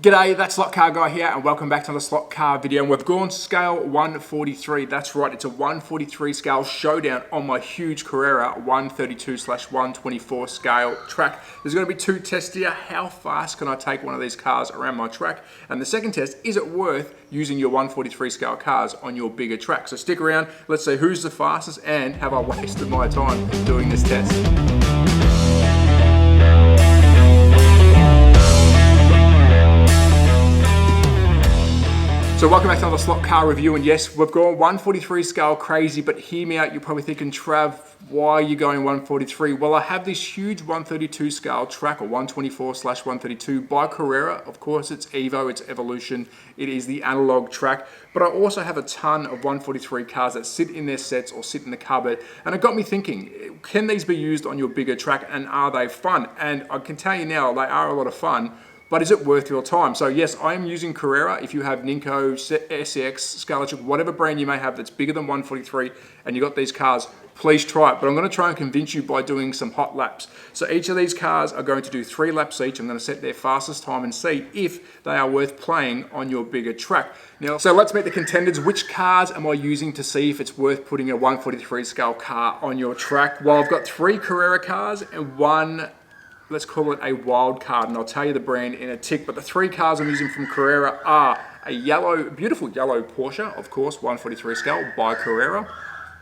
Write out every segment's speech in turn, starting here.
G'day, that's Slot Car Guy here, and welcome back to another slot car video. And we've gone scale 143. That's right, it's a 143 scale showdown on my huge Carrera 132/124 scale track. There's going to be two tests here. How fast can I take one of these cars around my track? And the second test, is it worth using your 143 scale cars on your bigger track? So stick around, let's see who's the fastest and have I wasted my time doing this test. So welcome back to another slot car review, and yes, we've gone 143 scale crazy, but hear me out, you're probably thinking, Trav, why are you going 143? Well, I have this huge 132 scale track, or 124/132 by Carrera. Of course, it's Evo, it's Evolution, it is the analog track, but I also have a ton of 143 cars that sit in their sets or sit in the cupboard, and it got me thinking, can these be used on your bigger track, and are they fun? And I can tell you now, they are a lot of fun. But is it worth your time? So yes, I am using Carrera. If you have Ninko, SX, Scarlett, whatever brand you may have that's bigger than 143 and you got these cars, please try it. But I'm going to try and convince you by doing some hot laps. So each of these cars are going to do 3 laps each. I'm going to set their fastest time and see if they are worth playing on your bigger track. Now, so let's meet the contenders. Which cars am I using to see if it's worth putting a 143 scale car on your track? Well, I've got 3 Carrera cars and 1, let's call it a wild card, and I'll tell you the brand in a tick. But the 3 cars I'm using from Carrera are a yellow, beautiful yellow Porsche, of course, 143 scale by Carrera.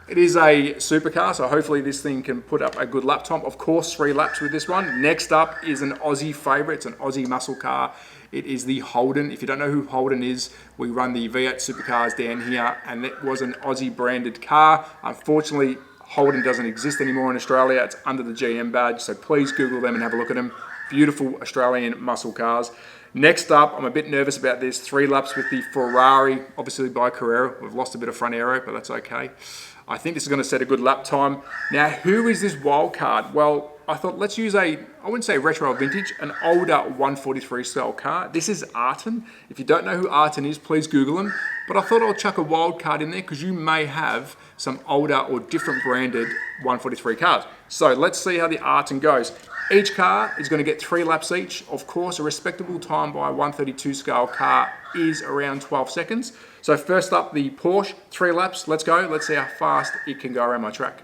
It is a supercar, so hopefully this thing can put up a good lap time. Of course, 3 laps with this one. Next up is an Aussie favourite. It's an Aussie muscle car. It is the Holden. If you don't know who Holden is, we run the V8 supercars down here, and it was an Aussie branded car. Unfortunately, Holden doesn't exist anymore in Australia. It's under the GM badge, so please Google them and have a look at them. Beautiful Australian muscle cars. Next up, I'm a bit nervous about this, 3 laps with the Ferrari, obviously by Carrera. We've lost a bit of front aero, but that's okay. I think this is going to set a good lap time. Now, who is this wild card? Well, I thought let's use I wouldn't say retro or vintage, an older 143 style car. This is Arton. If you don't know who Arton is, please Google him. But I thought I'll chuck a wild card in there because you may have some older or different branded 143 cars. So let's see how the Arton goes. Each car is going to get 3 laps each. Of course, a respectable time by a 132 scale car is around 12 seconds. So first up, the Porsche, 3 laps. Let's go. Let's see how fast it can go around my track.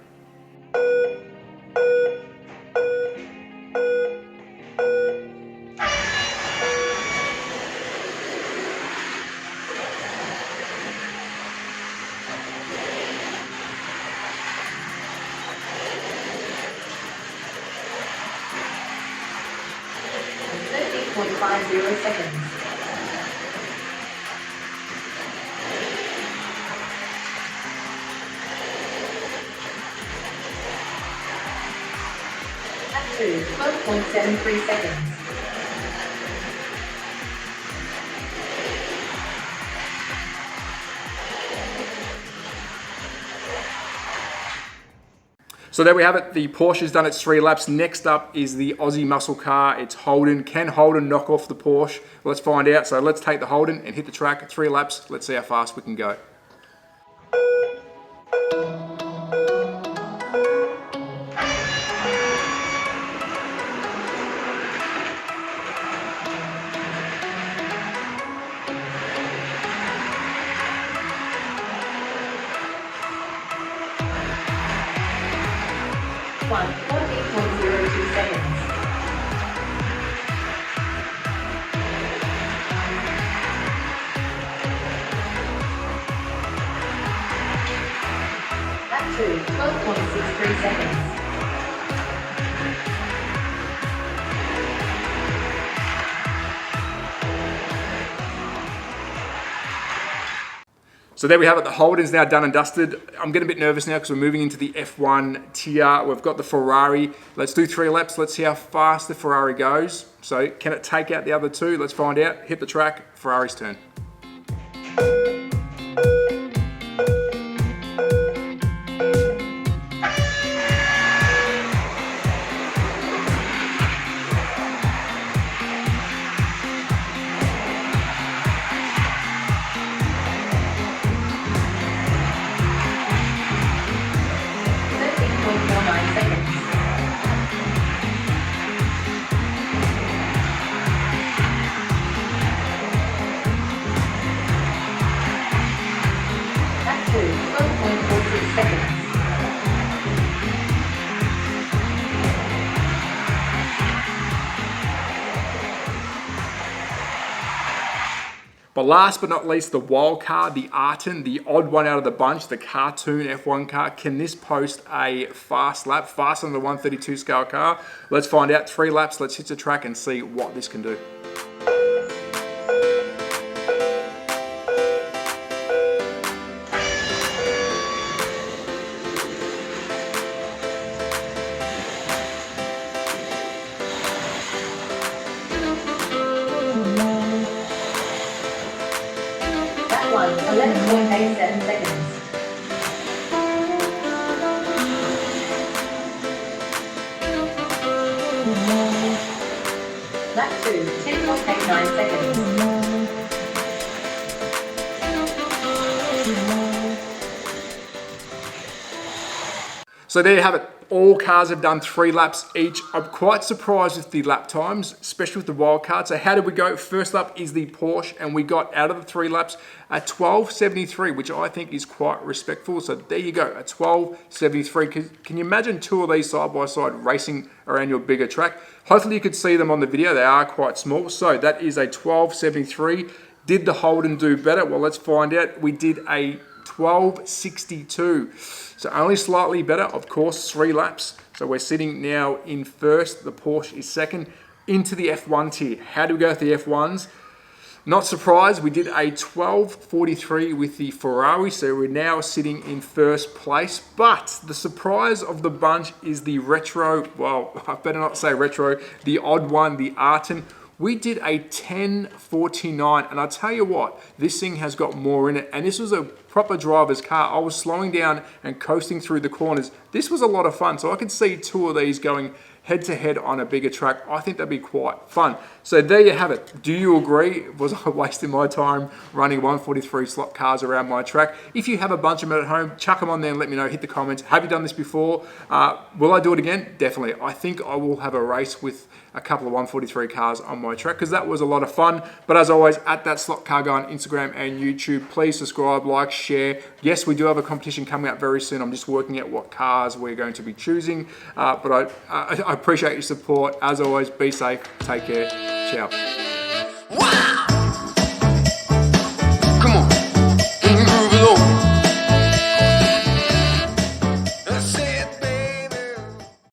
.50 seconds. Up to 12.73 seconds. So there we have it, the Porsche's done its 3 laps. Next up is the Aussie muscle car, it's Holden. Can Holden knock off the Porsche? Let's find out. So let's take the Holden and hit the track, 3 laps. Let's see how fast we can go. Up to 12.63 seconds. So there we have it, the Holden's now done and dusted. I'm getting a bit nervous now because we're moving into the F1 tier. We've got the Ferrari. Let's do 3 laps. Let's see how fast the Ferrari goes. So can it take out the other 2? Let's find out. Hit the track, Ferrari's turn. But last but not least, the wild card, the Arten, the odd one out of the bunch, the cartoon F1 car. Can this post a fast lap, faster than the 132 scale car? Let's find out. 3 laps, let's hit the track and see what this can do. That one, 11.87 seconds. Lap 2, 10.89 seconds. So there you have it. All cars have done 3 laps each. I'm quite surprised with the lap times, especially with the wild card. So how did we go? First up is the Porsche, and we got out of the 3 laps a 12.73, which I think is quite respectful. So there you go, a 12.73. Can you imagine 2 of these side by side racing around your bigger track? Hopefully you could see them on the video. They are quite small. So that is a 12.73. Did the Holden do better? Well, let's find out. We did a 12.62. So only slightly better, of course, 3 laps. So we're sitting now in first. The Porsche is second. Into the F1 tier. How do we go with the F1s? Not surprised, we did a 12.43 with the Ferrari, so we're now sitting in first place. But the surprise of the bunch is the retro, well, I better not say retro, the odd one, the Arten. We did a 10.49, and I tell you what, this thing has got more in it, and this was a proper driver's car. I was slowing down and coasting through the corners. This was a lot of fun, so I could see 2 of these going head to head on a bigger track. I think that'd be quite fun. So there you have it. Do you agree? Was I wasting my time running 143 slot cars around my track? If you have a bunch of them at home, chuck them on there and let me know. Hit the comments. Have you done this before? Will I do it again? Definitely. I think I will have a race with a couple of 143 cars on my track because that was a lot of fun. But as always, at That Slot Car Guy on Instagram and YouTube, please subscribe, like, share. Yes, we do have a competition coming up very soon. I'm just working out what cars we're going to be choosing. But I appreciate your support. As always, be safe. Take care. Ciao.